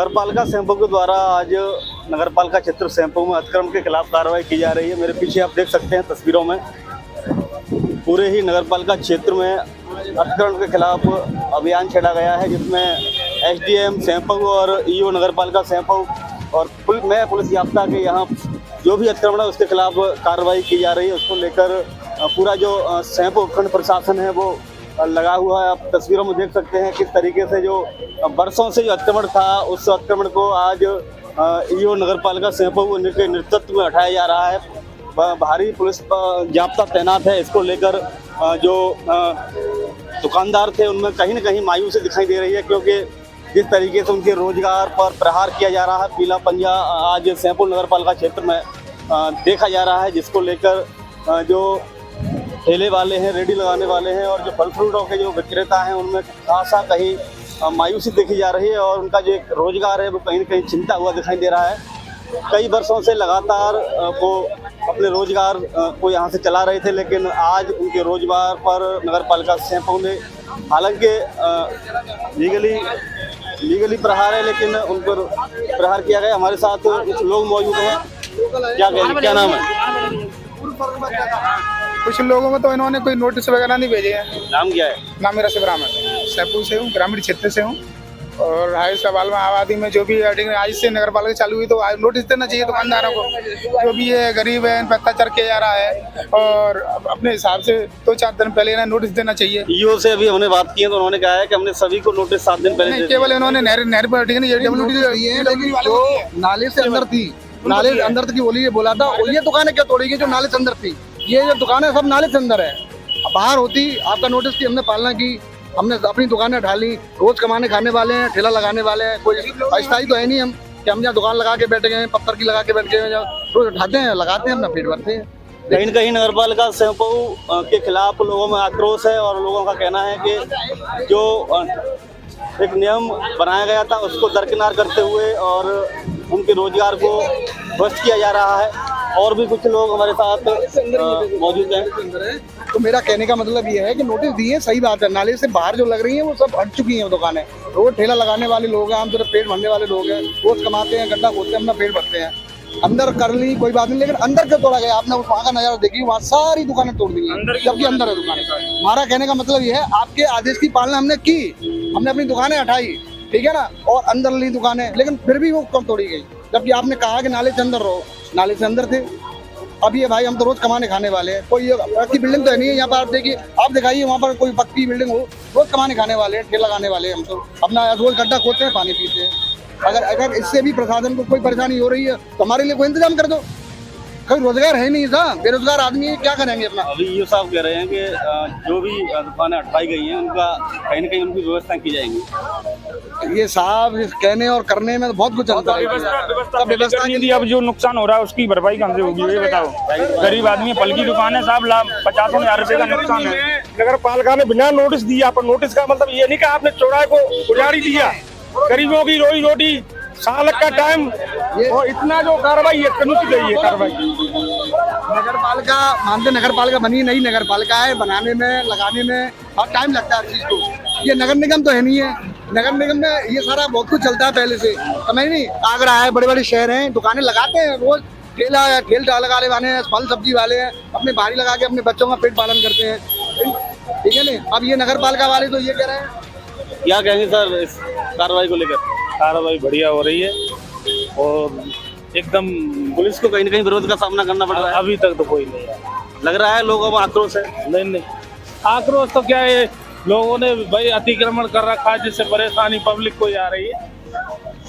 नगरपालिका सैंपल के द्वारा आज नगरपालिका क्षेत्र सैंपल में अतिक्रमण के खिलाफ कार्रवाई की जा रही है। मेरे पीछे आप देख सकते हैं तस्वीरों में पूरे ही नगरपालिका क्षेत्र में अतिक्रमण के खिलाफ अभियान छेड़ा गया है, जिसमें एसडीएम सैंपल और ईओ नगरपालिका सैंपल और मैं पुलिस याफ्ता के यहाँ जो भी अतिक्रमण है उसके खिलाफ कार्रवाई की जा रही है। उसको लेकर पूरा जो सैंपल उपखंड प्रशासन है वो लगा हुआ है। आप तस्वीरों में देख सकते हैं किस तरीके से जो बरसों से जो अतिक्रमण था उस अतिक्रमण को आज ईओ नगरपालिका सैंपल के नेतृत्व में हटाया जा रहा है। भारी पुलिस जाब्ता तैनात है। इसको लेकर जो दुकानदार थे उनमें कहीं न कहीं मायूसी दिखाई दे रही है, क्योंकि जिस तरीके से उनके रोजगार पर प्रहार किया जा रहा है, पीला पंजा आज सैंपल नगरपालिका क्षेत्र में देखा जा रहा है, जिसको लेकर जो ठेले वाले हैं, रेडी लगाने वाले हैं और जो फल फ्रूटों के जो विक्रेता हैं उनमें खासा कहीं मायूसी देखी जा रही है और उनका जो एक रोजगार है वो कहीं न कहीं छिनता हुआ दिखाई दे रहा है। कई वर्षों से लगातार वो अपने रोजगार को यहाँ से चला रहे थे, लेकिन आज उनके रोजगार पर नगरपालिका सैंपल ने हालांकि लीगली प्रहार है, लेकिन उन पर प्रहार किया गया। हमारे साथ कुछ लोग मौजूद हैं। क्या नाम है? कुछ लोगों में तो इन्होंने कोई नोटिस वगैरह नहीं भेजे हैं। नाम क्या है? नाम मेरा शिवराम है, सैपुर से हूँ, ग्रामीण क्षेत्र से हूँ। और हाई सवाल में आबादी में जो भी आज से नगर पालिका चालू हुई तो नोटिस देना चाहिए दुकानदारों को। जो भी ये गरीब है इन पर अत्याचार किया जा रहा है और अपने हिसाब से 2-4 दिन पहले इन्हें नोटिस देना चाहिए। ईओ से अभी हमने बात की है तो उन्होंने कहा है कि हमने सभी को नोटिस 7 दिन पहले केवल इन्होंने नहर पर नाले से अंदर थी, नाले अंदर की बोली ये बोला था। और ये दुकानें क्या तोड़ी गई जो नाले से अंदर थी? ये जो दुकानें सब नाले से अंदर है। बाहर होती आपका नोटिस की हमने पालना की, हमने अपनी दुकानें ढाली। रोज कमाने खाने वाले हैं, ठेला लगाने वाले हैं, कोई अस्थायी तो है नहीं हम कि हम जहाँ दुकान लगा के बैठ गए, पत्थर की लगा के बैठ गए, रोज उठाते हैं, लगाते हैं, अपना पेट भरते हैं। कहीं न कहीं नगरपालिका सैंपल के खिलाफ लोगों में आक्रोश है और लोगों का कहना है कि जो एक नियम बनाया गया था उसको दरकिनार करते हुए और उनके रोजगार को ध्वस्त किया जा रहा है। और भी कुछ लोग हमारे साथ मौजूद हैं। तो मेरा कहने का मतलब ये है कि नोटिस दिए, सही बात है। नाले से बाहर जो लग रही हैं वो सब हट चुकी हैं दुकानें। रोज ठेला लगाने वाले लोग हैं, हम सिर्फ पेट भरने वाले लोग हैं, रोज कमाते हैं, गड्ढा खोदते हैं, अपना पेट भरते हैं। अंदर कर ली कोई बात नहीं, लेकिन अंदर क्यों तोड़ा गया? आपने वहाँ का नजारा देखिए, वहाँ सारी दुकानें तोड़ दी हैं, जबकि अंदर है दुकानें। हमारा कहने का मतलब ये है आपके आदेश की पालना हमने की, हमने अपनी दुकानें हटाई, ठीक है ना, और अंदर ली दुकानें, लेकिन फिर भी वो कम तोड़ी गई। जबकि आपने कहा कि नाले से अंदर रहो, नाले से अंदर थे। अब ये भाई हम तो रोज कमाने खाने वाले हैं, कोई पक्की बिल्डिंग तो है नहीं है यहाँ पर। आप देखिए, आप दिखाइए वहाँ पर कोई पक्की बिल्डिंग हो, रोज कमाने खाने वाले हैं, ठेला लगाने वाले हैं। हम तो अपना रोज गड्ढा खोदते हैं, पानी पीते हैं। अगर इससे भी प्रशासन को कोई परेशानी हो रही है तो हमारे लिए कोई इंतजाम कर दो। कोई रोजगार है नहीं था, बेरोजगार आदमी है, क्या करेंगे अपना? अभी ईओ साहब कह रहे हैं कि जो भी दुकानें हटाई गई हैं उनका कहीं न कहीं उनकी व्यवस्था की जाएंगी। ये साहब कहने और करने में बहुत कुछ अंतर है। व्यवस्था नहीं दी, अब जो नुकसान हो रहा है उसकी भरपाई कहाँ से होगी ये बताओ? गरीब आदमी फल की दुकान है साहब, 50,000 रुपए का नुकसान है। नगर पालिका ने बिना नोटिस दिया, पर नोटिस का मतलब ये नहीं कि आपने चौराहे को उजाड़ी दिया। गरीबों की रोजी रोटी, साल का टाइम और इतना जो कार्रवाई है करनी चाहिए। कार्रवाई नगर पालिका मानते, नगर पालिका बनी नहीं, नगर पालिका है बनाने में, लगाने में और टाइम लगता है हर चीज को। ये नगर निगम तो है नहीं है। नगर निगम में ये सारा बहुत कुछ चलता है पहले से, समझ नहीं? आगरा है, बड़े बड़े शहर हैं, दुकानें लगाते हैं, रोज ठेला लगाने वाले हैं, फल सब्जी वाले हैं, अपने बारी लगा के अपने बच्चों का पेट पालन करते हैं, ठीक है ना। अब ये नगर पालिका वाले तो ये कह रहे हैं। क्या कहेंगे सर इस कार्रवाई को लेकर? कार्रवाई बढ़िया हो रही है और एकदम पुलिस को कहीं न कहीं विरोध का सामना करना पड़ रहा है। अभी तक तो कोई नहीं है। लग रहा है लोगों में आक्रोश है। नहीं, आक्रोश तो क्या है, लोगों ने भाई अतिक्रमण कर रखा है जिससे परेशानी पब्लिक को जा रही है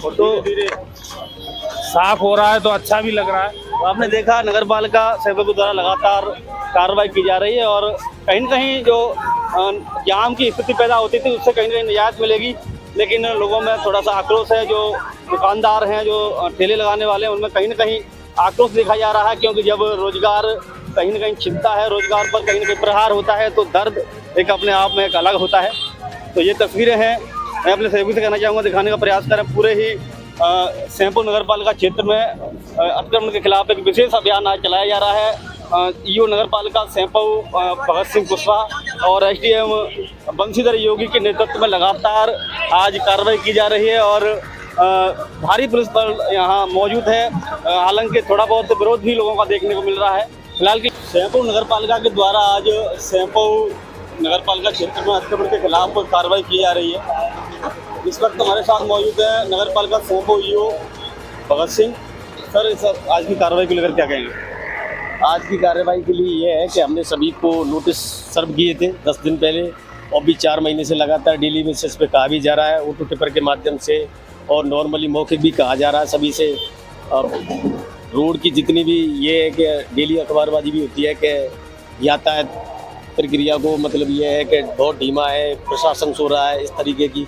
और तो धीरे साफ हो रहा है तो अच्छा भी लग रहा है। तो आपने देखा नगरपालिका सैंपल के द्वारा लगातार कार्रवाई की जा रही है और कहीं न कहीं जो जाम की स्थिति पैदा होती थी उससे कहीं न कहीं निजात मिलेगी, लेकिन लोगों में थोड़ा सा आक्रोश है। जो दुकानदार हैं, जो ठेले लगाने वाले हैं, उनमें कहीं न कहीं आक्रोश देखा जा रहा है, क्योंकि जब रोजगार कहीं न कहीं छिनता है, रोजगार पर कहीं न कहीं प्रहार होता है तो दर्द एक अपने आप में एक अलग होता है। तो ये तस्वीरें हैं, मैं अपने सहयोगी से कहना चाहूँगा दिखाने का प्रयास करें। पूरे ही सैंपल नगरपालिका क्षेत्र में अतिक्रमण के खिलाफ एक विशेष अभियान आज चलाया जा रहा है। ईओ नगरपालिका सैंपल भगत सिंह कुशवाहा और एसडीएम बंशीधर योगी के नेतृत्व में लगातार आज कार्रवाई की जा रही है और भारी पुलिस बल यहाँ मौजूद है। हालांकि थोड़ा बहुत विरोध भी लोगों का देखने को मिल रहा है। फिलहाल की सेमपू नगर पालिका के द्वारा आज सेमपू नगर पालिका क्षेत्र में अतिक्रमण के खिलाफ कार्रवाई की जा रही है। इस वक्त हमारे साथ मौजूद है नगर पालिका सेमपू ईओ भगत सिंह। सर, इस आज की कार्रवाई को लेकर क्या कहेंगे? आज की कार्रवाई के लिए ये है कि हमने सभी को नोटिस सर्व किए थे 10 दिन पहले, और भी 4 महीने से लगातार डेली बेसिस पे कहा भी जा रहा है, ऑटो टिपर के माध्यम से और नॉर्मली मौखिक भी कहा जा रहा है सभी से। रोड की जितनी भी ये है कि डेली अखबारबाजी भी होती है कि यातायात प्रक्रिया को मतलब ये है कि बहुत धीमा है, प्रशासन सो रहा है, इस तरीके की।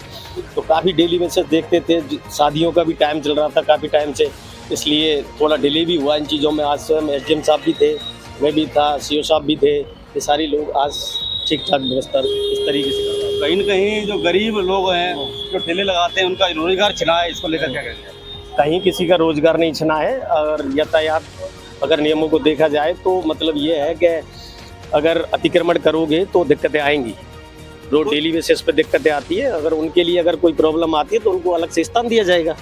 तो काफ़ी डेली बेसिस देखते थे, शादियों का भी टाइम चल रहा था काफ़ी टाइम से, इसलिए थोड़ा डिले भी हुआ इन चीज़ों में। आज स्वयं एसडीएम साहब भी थे, मैं भी था, सीओ साहब भी थे, ये सारे लोग आज ठीक ठाक व्यवस्था इस तरीके से कर रहे हैं। कहीं न कहीं जो गरीब लोग हैं जो ठेले लगाते हैं उनका रोजगार छिना है, इसको लेकर क्या कहेंगे? कहीं किसी का रोजगार नहीं छिना है। और यातायात अगर नियमों को देखा जाए तो मतलब ये है कि अगर अतिक्रमण करोगे तो दिक्कतें आएंगी। रोड डेली बेसिस पे दिक्कतें आती है, अगर उनके लिए अगर कोई प्रॉब्लम आती है तो उनको अलग से स्थान दिया जाएगा,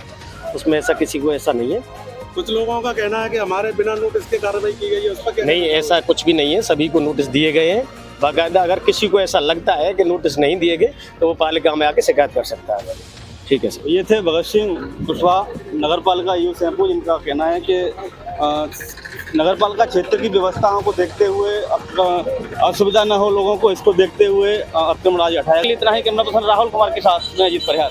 उसमें ऐसा किसी को ऐसा नहीं है। कुछ लोगों का कहना है कि हमारे बिना नोटिस के कार्रवाई की गई है, उस पर क्या? नहीं, ऐसा कुछ भी नहीं है, सभी को नोटिस दिए गए हैं बाकायदा। अगर किसी को ऐसा लगता है कि नोटिस नहीं दिए गए तो वो पालिका में आके शिकायत कर सकता है। ठीक है सर। ये थे भगत सिंह कुशवाहा, नगर पालिका ईओ सेमपू, जिनका कहना है कि नगर पालिका क्षेत्र की व्यवस्थाओं को देखते हुए असुविधा न हो लोगों को, इसको देखते हुए अतिक्रमण आज हटाया। इतना ही। कैमरा पर्सन राहुल कुमार के साथ मैं अजीत परिहार।